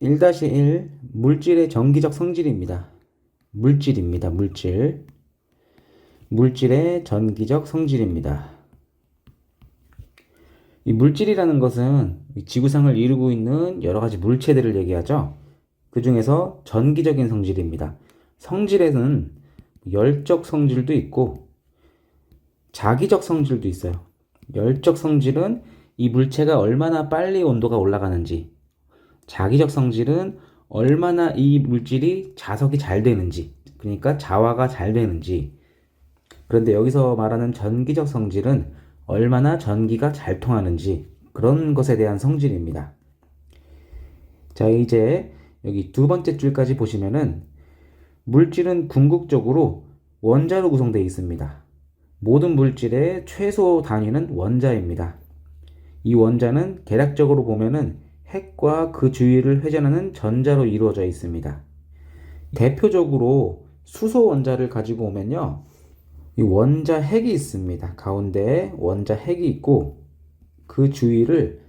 1-1 물질의 전기적 성질입니다. 물질입니다. 물질. 물질의 전기적 성질입니다. 이 물질이라는 것은 지구상을 이루고 있는 여러 가지 물체들을 얘기하죠. 그 중에서 전기적인 성질입니다. 성질에는 열적 성질도 있고 자기적 성질도 있어요. 열적 성질은 이 물체가 얼마나 빨리 온도가 올라가는지, 자기적 성질은 얼마나 이 물질이 자석이 잘 되는지, 그러니까 자화가 잘 되는지. 그런데 여기서 말하는 전기적 성질은 얼마나 전기가 잘 통하는지, 그런 것에 대한 성질입니다. 자, 이제 여기 두 번째 줄까지 보시면은 물질은 궁극적으로 원자로 구성되어 있습니다. 모든 물질의 최소 단위는 원자입니다. 이 원자는 계략적으로 보면은 핵과 그 주위를 회전하는 전자로 이루어져 있습니다. 대표적으로 수소 원자를 가지고 오면요, 이 원자 핵이 있습니다. 가운데에 원자 핵이 있고 그 주위를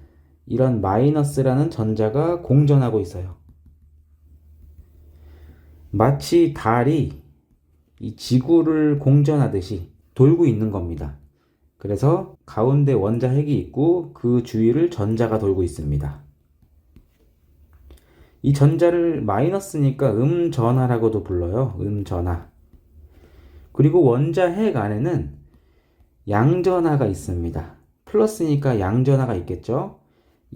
이런 마이너스라는 전자가 공전하고 있어요. 마치 달이 이 지구를 공전하듯이 돌고 있는 겁니다. 그래서 가운데 원자 핵이 있고 그 주위를 전자가 돌고 있습니다. 이 전자를 마이너스니까 음전하라고도 불러요. 음전하. 그리고 원자 핵 안에는 양전하가 있습니다. 플러스니까 양전하가 있겠죠.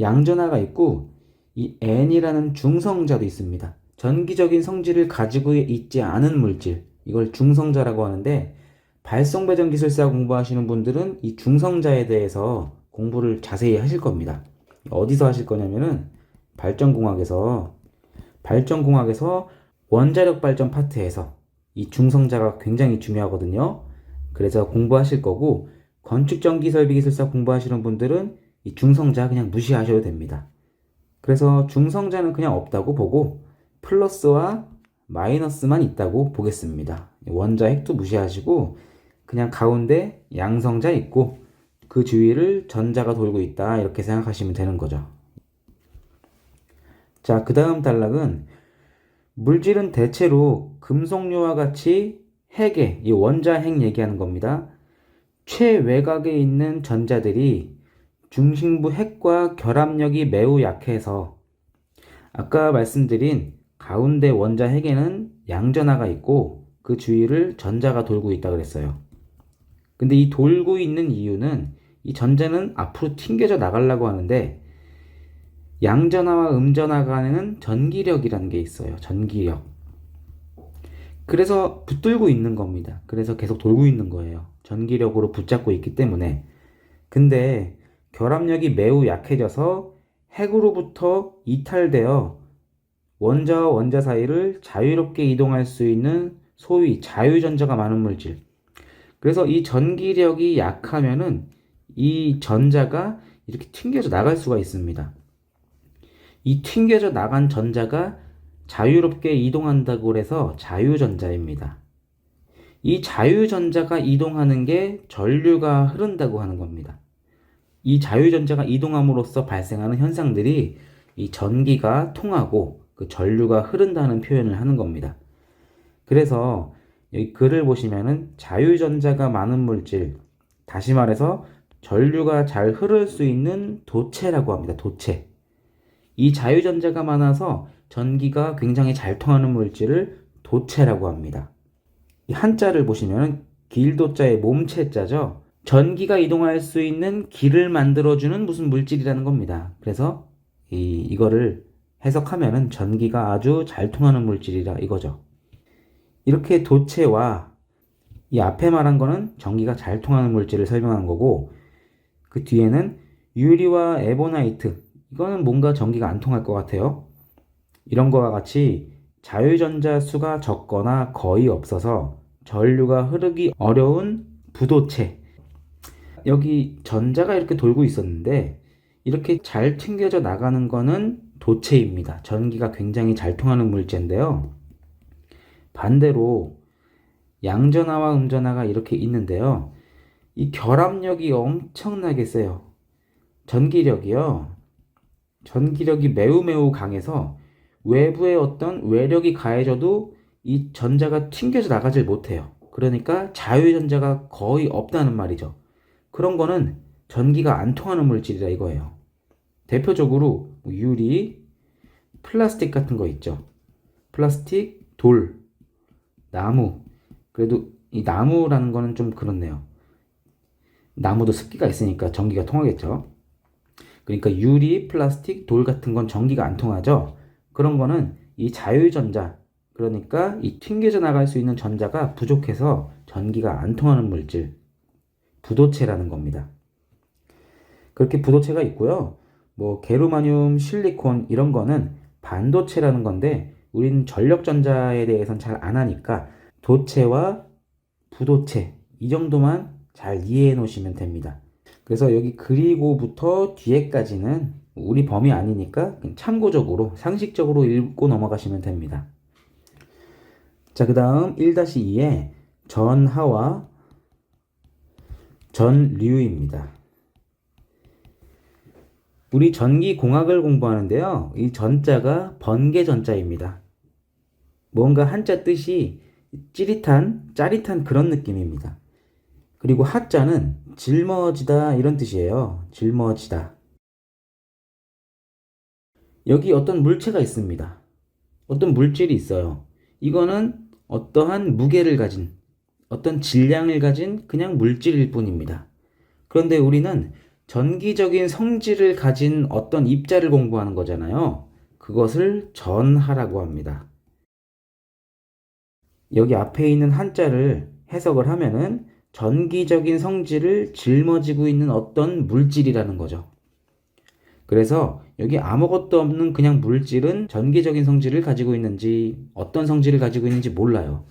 양전하가 있고 이 N이라는 중성자도 있습니다. 전기적인 성질을 가지고 있지 않은 물질, 이걸 중성자라고 하는데, 발성배전 기술사 공부하시는 분들은 이 중성자에 대해서 공부를 자세히 하실 겁니다. 어디서 하실 거냐면은 발전공학에서 원자력 발전 파트에서 이 중성자가 굉장히 중요하거든요. 그래서 공부하실 거고, 건축전기설비기술사 공부하시는 분들은 이 중성자 그냥 무시하셔도 됩니다. 그래서 중성자는 그냥 없다고 보고 플러스와 마이너스만 있다고 보겠습니다. 원자 핵도 무시하시고 그냥 가운데 양성자 있고 그 주위를 전자가 돌고 있다, 이렇게 생각하시면 되는 거죠. 자, 그 다음 단락은 물질은 대체로 금속류와 같이 핵에, 이 원자 핵 얘기하는 겁니다. 최외곽에 있는 전자들이 중심부 핵과 결합력이 매우 약해서, 아까 말씀드린 가운데 원자 핵에는 양전하가 있고 그 주위를 전자가 돌고 있다 그랬어요. 근데 이 돌고 있는 이유는 이 전자는 앞으로 튕겨져 나가려고 하는데, 양전하와 음전하 간에는 전기력이라는 게 있어요. 전기력. 그래서 붙들고 있는 겁니다. 그래서 계속 돌고 있는 거예요. 전기력으로 붙잡고 있기 때문에. 근데 결합력이 매우 약해져서 핵으로부터 이탈되어 원자와 원자 사이를 자유롭게 이동할 수 있는 소위 자유전자가 많은 물질. 그래서 이 전기력이 약하면은 이 전자가 이렇게 튕겨져 나갈 수가 있습니다. 이 튕겨져 나간 전자가 자유롭게 이동한다고 해서 자유전자입니다. 이 자유전자가 이동하는 게 전류가 흐른다고 하는 겁니다. 이 자유전자가 이동함으로써 발생하는 현상들이 이 전기가 통하고 그 전류가 흐른다는 표현을 하는 겁니다. 그래서 여기 글을 보시면은 자유전자가 많은 물질, 다시 말해서 전류가 잘 흐를 수 있는 도체라고 합니다. 도체. 이 자유전자가 많아서 전기가 굉장히 잘 통하는 물질을 도체라고 합니다. 이 한자를 보시면 길도자의 몸체자죠. 전기가 이동할 수 있는 길을 만들어주는 무슨 물질이라는 겁니다. 그래서 이거를 해석하면은 전기가 아주 잘 통하는 물질이라 이거죠. 이렇게 도체와 이 앞에 말한 거는 전기가 잘 통하는 물질을 설명한 거고, 그 뒤에는 유리와 에보나이트, 이거는 뭔가 전기가 안 통할 것 같아요. 이런 거와 같이 자유전자 수가 적거나 거의 없어서 전류가 흐르기 어려운 부도체. 여기 전자가 이렇게 돌고 있었는데 이렇게 잘 튕겨져 나가는 거는 도체입니다. 전기가 굉장히 잘 통하는 물체인데요. 반대로 양전하와 음전하가 이렇게 있는데요. 이 결합력이 엄청나게 세요. 전기력이 매우 강해서 외부에 어떤 외력이 가해져도 이 전자가 튕겨져 나가질 못해요. 그러니까 자유전자가 거의 없다는 말이죠. 그런 거는 전기가 안 통하는 물질이라 이거예요. 대표적으로 유리, 플라스틱 같은 거 있죠. 플라스틱, 돌, 나무. 그래도 이 나무라는 거는 좀 그렇네요. 나무도 습기가 있으니까 전기가 통하겠죠. 그러니까 유리, 플라스틱, 돌 같은 건 전기가 안 통하죠. 그런 거는 이 자유전자, 그러니까 이 튕겨져 나갈 수 있는 전자가 부족해서 전기가 안 통하는 물질, 부도체라는 겁니다. 그렇게 부도체가 있고요. 뭐 게르마늄, 실리콘 이런 거는 반도체라는 건데 우리는 전력전자에 대해서는 잘 안 하니까 도체와 부도체 이 정도만 잘 이해해 놓으시면 됩니다. 그래서 여기 그리고부터 뒤에까지는 우리 범위 아니니까 참고적으로 상식적으로 읽고 넘어가시면 됩니다. 자, 그 다음 1-2에 전하와 전류입니다. 우리 전기공학을 공부하는데요. 이 전자가 번개전자입니다. 뭔가 한자 뜻이 찌릿한, 짜릿한 그런 느낌입니다. 그리고 하자는 짊어지다 이런 뜻이에요. 짊어지다. 여기 어떤 물체가 있습니다. 어떤 물질이 있어요. 이거는 어떠한 무게를 가진, 어떤 질량을 가진 그냥 물질일 뿐입니다. 그런데 우리는 전기적인 성질을 가진 어떤 입자를 공부하는 거잖아요. 그것을 전하라고 합니다. 여기 앞에 있는 한자를 해석을 하면은 전기적인 성질을 짊어지고 있는 어떤 물질이라는 거죠. 그래서 여기 아무것도 없는 그냥 물질은 전기적인 성질을 가지고 있는지 어떤 성질을 가지고 있는지 몰라요.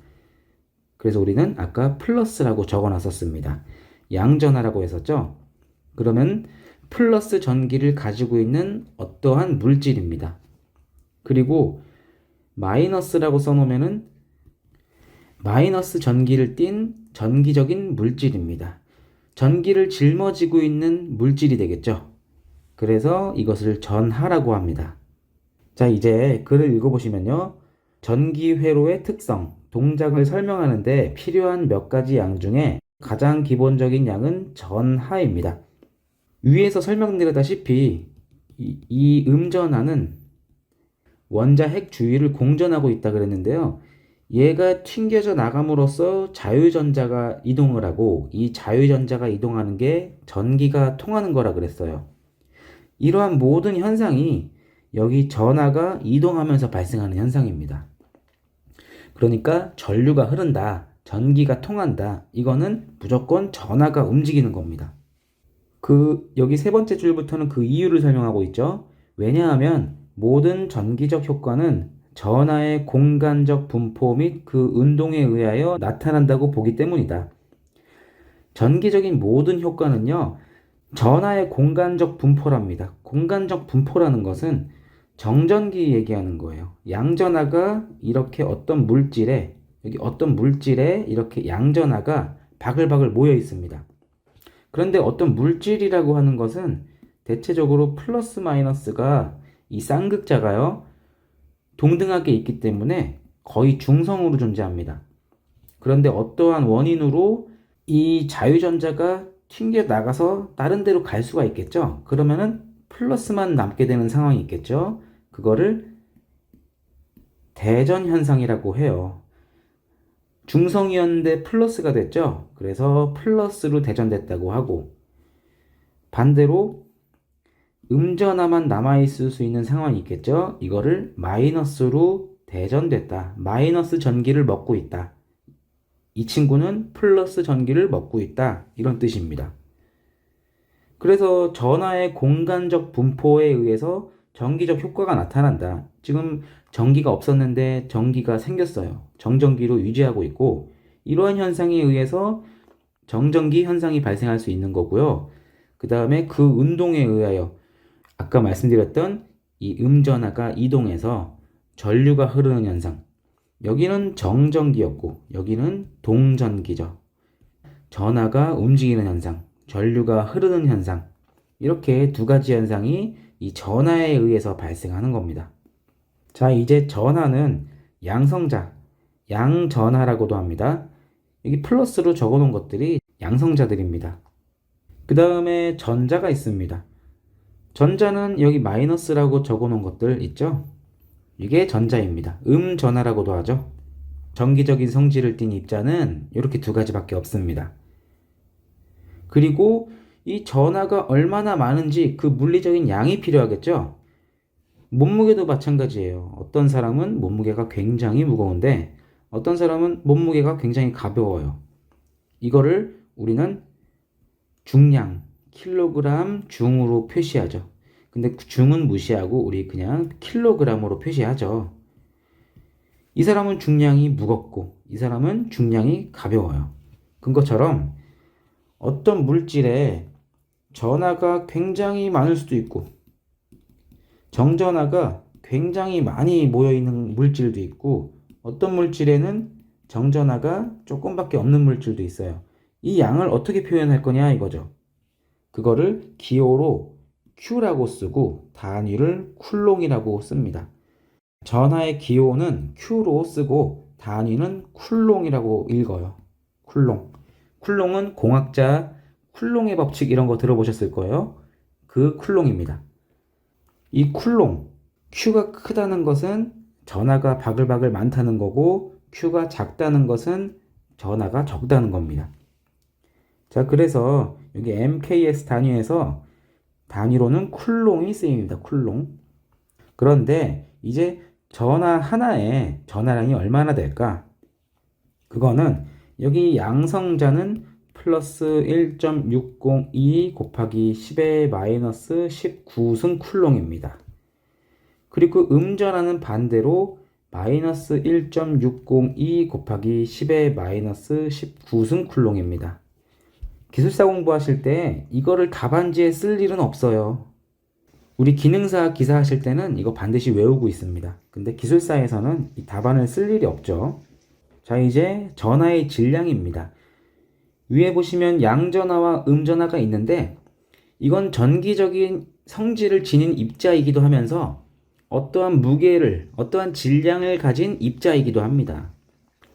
그래서 우리는 아까 플러스라고 적어 놨었습니다. 양전하라고 했었죠. 그러면 플러스 전기를 가지고 있는 어떠한 물질입니다. 그리고 마이너스라고 써놓으면은 마이너스 전기를 띤 전기적인 물질입니다. 전기를 짊어지고 있는 물질이 되겠죠. 그래서 이것을 전하라고 합니다. 자, 이제 글을 읽어보시면요. 전기회로의 특성, 동작을 설명하는데 필요한 몇 가지 양 중에 가장 기본적인 양은 전하입니다. 위에서 설명드렸다시피 이 음전하는 원자 핵 주위를 공전하고 있다 그랬는데요. 얘가 튕겨져 나감으로써 자유전자가 이동을 하고 이 자유전자가 이동하는 게 전기가 통하는 거라 그랬어요. 이러한 모든 현상이 여기 전하가 이동하면서 발생하는 현상입니다. 그러니까 전류가 흐른다, 전기가 통한다, 이거는 무조건 전하가 움직이는 겁니다. 여기 세 번째 줄부터는 그 이유를 설명하고 있죠. 왜냐하면 모든 전기적 효과는 전하의 공간적 분포 및 그 운동에 의하여 나타난다고 보기 때문이다. 전기적인 모든 효과는요, 전하의 공간적 분포랍니다. 공간적 분포라는 것은 정전기 얘기하는 거예요. 양전하가 이렇게 어떤 물질에, 여기 어떤 물질에 이렇게 양전하가 바글바글 모여 있습니다. 그런데 어떤 물질이라고 하는 것은 대체적으로 플러스 마이너스가 이 쌍극자가요, 동등하게 있기 때문에 거의 중성으로 존재합니다. 그런데 어떠한 원인으로 이 자유전자가 튕겨 나가서 다른 데로 갈 수가 있겠죠. 그러면은 플러스만 남게 되는 상황이 있겠죠. 그거를 대전 현상이라고 해요. 중성이었는데 플러스가 됐죠. 그래서 플러스로 대전됐다고 하고, 반대로 음전하만 남아있을 수 있는 상황이 있겠죠. 이거를 마이너스로 대전됐다. 마이너스 전기를 먹고 있다. 이 친구는 플러스 전기를 먹고 있다. 이런 뜻입니다. 그래서 전하의 공간적 분포에 의해서 전기적 효과가 나타난다. 지금 전기가 없었는데 전기가 생겼어요. 정전기로 유지하고 있고, 이러한 현상에 의해서 정전기 현상이 발생할 수 있는 거고요. 그 다음에 그 운동에 의하여 아까 말씀드렸던 이 음전하가 이동해서 전류가 흐르는 현상. 여기는 정전기였고 여기는 동전기죠. 전하가 움직이는 현상, 전류가 흐르는 현상. 이렇게 두 가지 현상이 이 전하에 의해서 발생하는 겁니다. 자, 자, 이제 전하는 양성자, 양전하라고도 합니다. 여기 플러스로 적어 놓은 것들이 양성자들입니다. 그 다음에 전자가 있습니다. 전자는 여기 마이너스라고 적어 놓은 것들 있죠? 이게 전자입니다. 음전하라고도 하죠. 정기적인 성질을 띤 입자는 이렇게 두 가지밖에 없습니다. 그리고 이 전하가 얼마나 많은지 그 물리적인 양이 필요하겠죠? 몸무게도 마찬가지예요. 어떤 사람은 몸무게가 굉장히 무거운데 어떤 사람은 몸무게가 굉장히 가벼워요. 이거를 우리는 중량, 킬로그램 중으로 표시하죠. 근데 중은 무시하고 우리 그냥 킬로그램으로 표시하죠. 이 사람은 중량이 무겁고 이 사람은 중량이 가벼워요. 그것처럼 어떤 물질에 전하가 굉장히 많을 수도 있고 정전하가 굉장히 많이 모여있는 물질도 있고 어떤 물질에는 정전하가 조금밖에 없는 물질도 있어요. 이 양을 어떻게 표현할 거냐 이거죠. 그거를 기호로 Q라고 쓰고 단위를 쿨롱이라고 씁니다. 전하의 기호는 Q로 쓰고 단위는 쿨롱이라고 읽어요. 쿨롱. 쿨롱은 공학자 쿨롱의 법칙 이런 거 들어보셨을 거예요. 그 쿨롱입니다. 이 쿨롱, Q가 크다는 것은 전하가 바글바글 많다는 거고 Q가 작다는 것은 전하가 적다는 겁니다. 자, 그래서 여기 MKS 단위에서 단위로는 쿨롱이 쓰입니다. 쿨롱. 그런데 이제 전하 하나에 전하량이 얼마나 될까? 그거는 여기 양성자는 플러스 1.602 곱하기 10의 마이너스 19승 쿨롱입니다. 그리고 음전하는 반대로 마이너스 1.602 곱하기 10의 마이너스 19승 쿨롱입니다. 기술사 공부하실 때 이거를 답안지에 쓸 일은 없어요. 우리 기능사 기사 하실 때는 이거 반드시 외우고 있습니다. 근데 기술사에서는 이 답안을 쓸 일이 없죠. 자, 이제 전하의 질량입니다. 위에 보시면 양전하와 음전하가 있는데 이건 전기적인 성질을 지닌 입자이기도 하면서 어떠한 무게를, 어떠한 질량을 가진 입자이기도 합니다.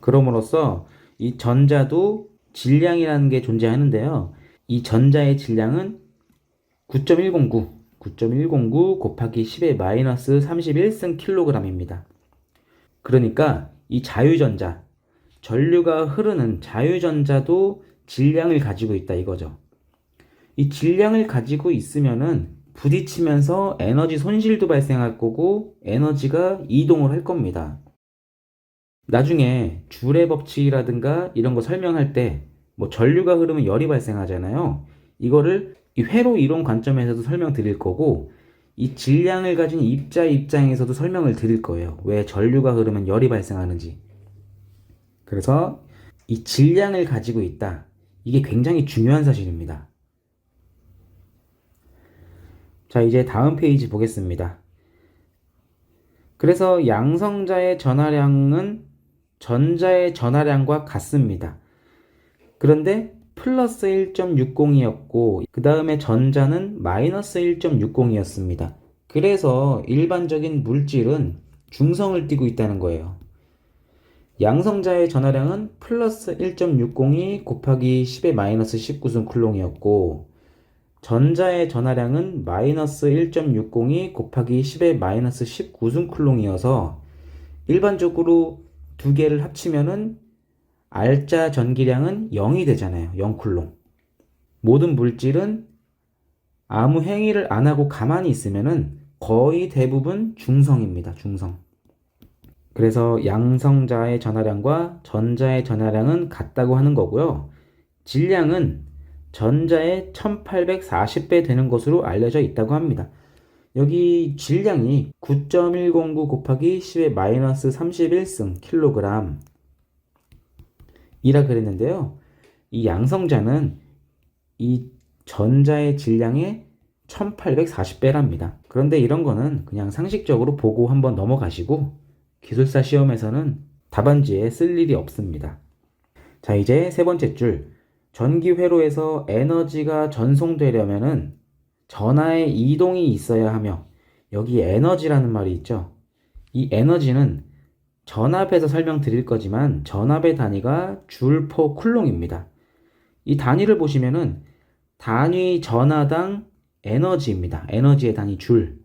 그럼으로써 이 전자도 질량이라는 게 존재하는데요. 이 전자의 질량은 9.109 곱하기 10의 마이너스 31승 킬로그램입니다. 그러니까 이 자유전자, 전류가 흐르는 자유전자도 질량을 가지고 있다 이거죠. 이 질량을 가지고 있으면은 부딪히면서 에너지 손실도 발생할 거고 에너지가 이동을 할 겁니다. 나중에 줄의 법칙이라든가 이런 거 설명할 때 뭐 전류가 흐르면 열이 발생하잖아요. 이거를 이 회로 이론 관점에서도 설명드릴 거고 이 질량을 가진 입자의 입장에서도 설명을 드릴 거예요. 왜 전류가 흐르면 열이 발생하는지. 그래서 이 질량을 가지고 있다. 이게 굉장히 중요한 사실입니다. 자, 이제 다음 페이지 보겠습니다. 그래서 양성자의 전하량은 전자의 전하량과 같습니다. 그런데 플러스 1.60이었고 그 다음에 전자는 마이너스 1.60이었습니다. 그래서 일반적인 물질은 중성을 띠고 있다는 거예요. 양성자의 전하량은 플러스 1.602 곱하기 10의 마이너스 19승 쿨롱이었고 전자의 전하량은 마이너스 1.602 곱하기 10의 마이너스 19승 쿨롱이어서 일반적으로 두 개를 합치면은 R자 전기량은 0이 되잖아요. 0쿨롱. 모든 물질은 아무 행위를 안 하고 가만히 있으면은 거의 대부분 중성입니다. 중성. 그래서 양성자의 전하량과 전자의 전하량은 같다고 하는 거고요. 질량은 전자의 1840배 되는 것으로 알려져 있다고 합니다. 여기 질량이 9.109 곱하기 10의 마이너스 31승 킬로그램 이라 그랬는데요. 이 양성자는 이 전자의 질량의 1840배랍니다. 그런데 이런 거는 그냥 상식적으로 보고 한번 넘어가시고 기술사 시험에서는 답안지에 쓸 일이 없습니다. 자, 이제 세 번째 줄. 전기 회로에서 에너지가 전송되려면은 전하의 이동이 있어야 하며 여기 에너지라는 말이 있죠. 이 에너지는 전압에서 설명드릴 거지만 전압의 단위가 줄 퍼 쿨롱입니다. 이 단위를 보시면은 단위 전하당 에너지입니다. 에너지의 단위 줄.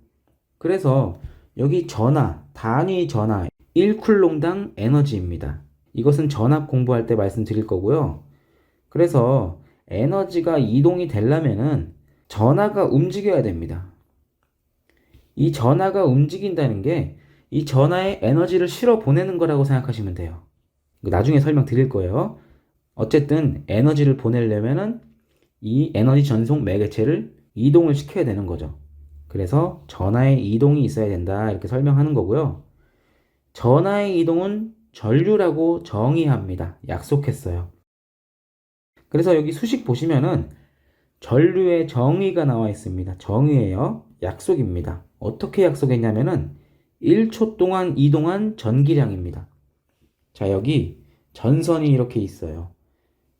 그래서 여기 전하, 단위 전하 1쿨롱당 에너지입니다. 이것은 전압 공부할 때 말씀드릴 거고요. 그래서 에너지가 이동이 되려면은 전하가 움직여야 됩니다. 이 전하가 움직인다는 게 이 전하에 에너지를 실어 보내는 거라고 생각하시면 돼요. 나중에 설명드릴 거예요. 어쨌든 에너지를 보내려면은 이 에너지 전송 매개체를 이동을 시켜야 되는 거죠. 그래서 전하의 이동이 있어야 된다 이렇게 설명하는 거고요. 전하의 이동은 전류라고 정의합니다. 약속했어요. 그래서 여기 수식 보시면은 전류의 정의가 나와 있습니다. 정의예요. 약속입니다. 어떻게 약속했냐면은 1초 동안 이동한 전기량입니다. 자, 여기 전선이 이렇게 있어요.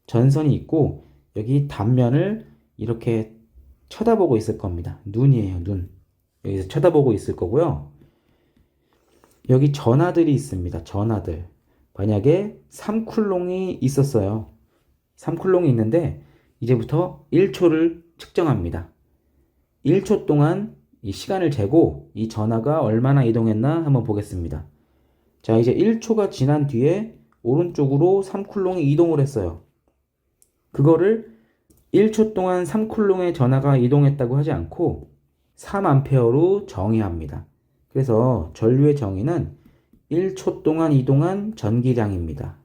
전선이 있고 여기 단면을 이렇게 쳐다보고 있을 겁니다. 눈이에요, 눈. 여기서 쳐다보고 있을 거고요. 여기 전하들이 있습니다. 전하들. 만약에 3쿨롱이 있었어요. 3쿨롱이 있는데 이제부터 1초를 측정합니다. 1초 동안 이 시간을 재고 이 전하가 얼마나 이동했나 한번 보겠습니다. 자, 이제 1초가 지난 뒤에 오른쪽으로 3쿨롱이 이동을 했어요. 그거를 1초 동안 3쿨롱의 전하가 이동했다고 하지 않고 3A로 정의합니다. 그래서 전류의 정의는 1초 동안 이동한 전기량입니다.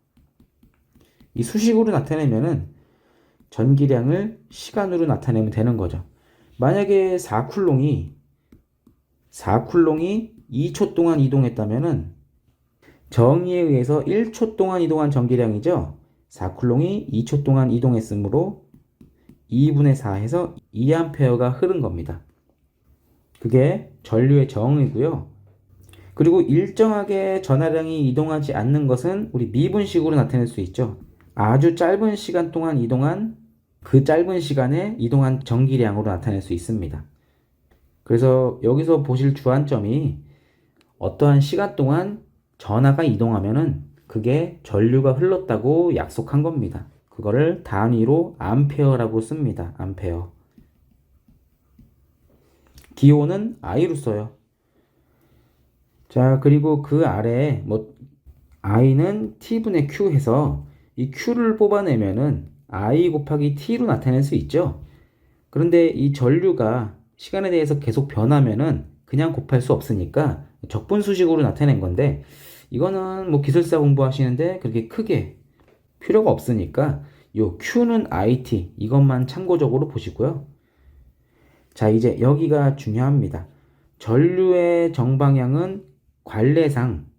이 수식으로 나타내면은 전기량을 시간으로 나타내면 되는 거죠. 만약에 4쿨롱이 2초 동안 이동했다면은 정의에 의해서 1초 동안 이동한 전기량이죠. 4쿨롱이 2초 동안 이동했으므로 2분의 4 해서 2A가 흐른 겁니다. 그게 전류의 정의고요. 그리고 일정하게 전하량이 이동하지 않는 것은 우리 미분식으로 나타낼 수 있죠. 아주 짧은 시간 동안 이동한 그 짧은 시간에 이동한 전기량으로 나타낼 수 있습니다. 그래서 여기서 보실 주안점이 어떠한 시간 동안 전하가 이동하면은 그게 전류가 흘렀다고 약속한 겁니다. 그거를 단위로 암페어라고 씁니다. 암페어. 기호는 I로 써요. 자, 그리고 그 아래에 I는 T분의 Q 해서 이 Q를 뽑아내면은 I 곱하기 T로 나타낼 수 있죠. 그런데 이 전류가 시간에 대해서 계속 변하면은 그냥 곱할 수 없으니까 적분수식으로 나타낸 건데 이거는 기술사 공부하시는데 그렇게 크게 필요가 없으니까 요 Q는 IT 이것만 참고적으로 보시고요. 자, 이제 여기가 중요합니다. 전류의 정방향은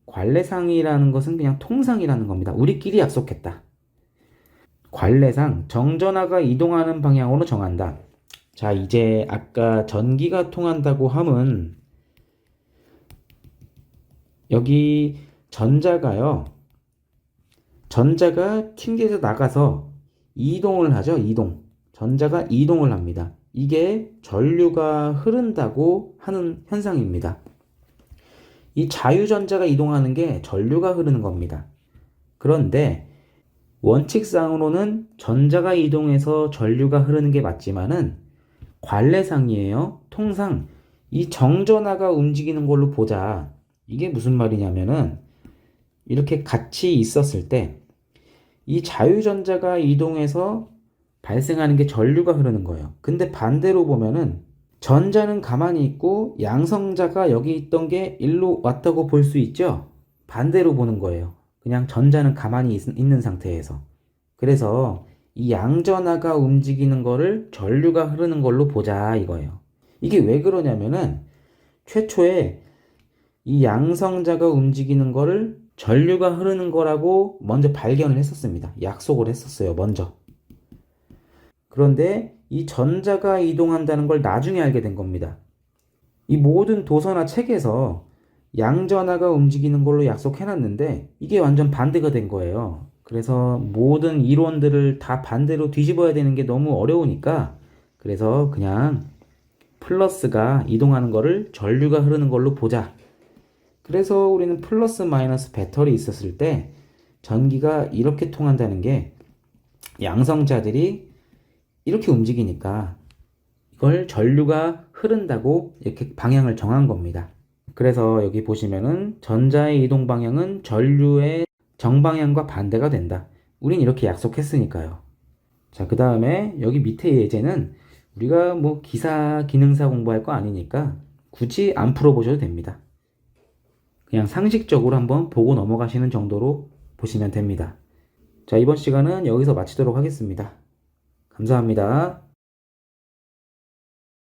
관례상이라는 것은 그냥 통상이라는 겁니다. 우리끼리 약속했다. 관례상 정전하가 이동하는 방향으로 정한다. 자, 이제 아까 전기가 통한다고 함은 여기 전자가 튕겨서 나가서 이동을 하죠. 전자가 이동을 합니다. 이게 전류가 흐른다고 하는 현상입니다. 이 자유전자가 이동하는 게 전류가 흐르는 겁니다. 그런데 원칙상으로는 전자가 이동해서 전류가 흐르는 게 맞지만은 관례상이에요. 통상 이 정전하가 움직이는 걸로 보자. 이게 무슨 말이냐면은 이렇게 같이 있었을 때 이 자유전자가 이동해서 발생하는 게 전류가 흐르는 거예요. 근데 반대로 보면은 전자는 가만히 있고 양성자가 여기 있던 게 일로 왔다고 볼 수 있죠? 반대로 보는 거예요. 그냥 전자는 가만히 있는 상태에서. 그래서 이 양전하가 움직이는 거를 전류가 흐르는 걸로 보자 이거예요. 이게 왜 그러냐면은 최초에 이 양성자가 움직이는 거를 전류가 흐르는 거라고 먼저 발견을 했었습니다. 약속을 했었어요, 먼저. 그런데 이 전자가 이동한다는 걸 나중에 알게 된 겁니다. 이 모든 도서나 책에서 양전하가 움직이는 걸로 약속해놨는데 이게 완전 반대가 된 거예요. 그래서 모든 이론들을 다 반대로 뒤집어야 되는 게 너무 어려우니까 그래서 그냥 플러스가 이동하는 거를 전류가 흐르는 걸로 보자. 그래서 우리는 플러스 마이너스 배터리 있었을 때 전기가 이렇게 통한다는 게 양성자들이 이렇게 움직이니까 이걸 전류가 흐른다고 이렇게 방향을 정한 겁니다. 그래서 여기 보시면은 전자의 이동 방향은 전류의 정방향과 반대가 된다. 우린 이렇게 약속했으니까요. 자, 그 다음에 여기 밑에 예제는 우리가 뭐 기사, 기능사 공부할 거 아니니까 굳이 안 풀어보셔도 됩니다. 그냥 상식적으로 한번 보고 넘어가시는 정도로 보시면 됩니다. 자, 이번 시간은 여기서 마치도록 하겠습니다. 감사합니다.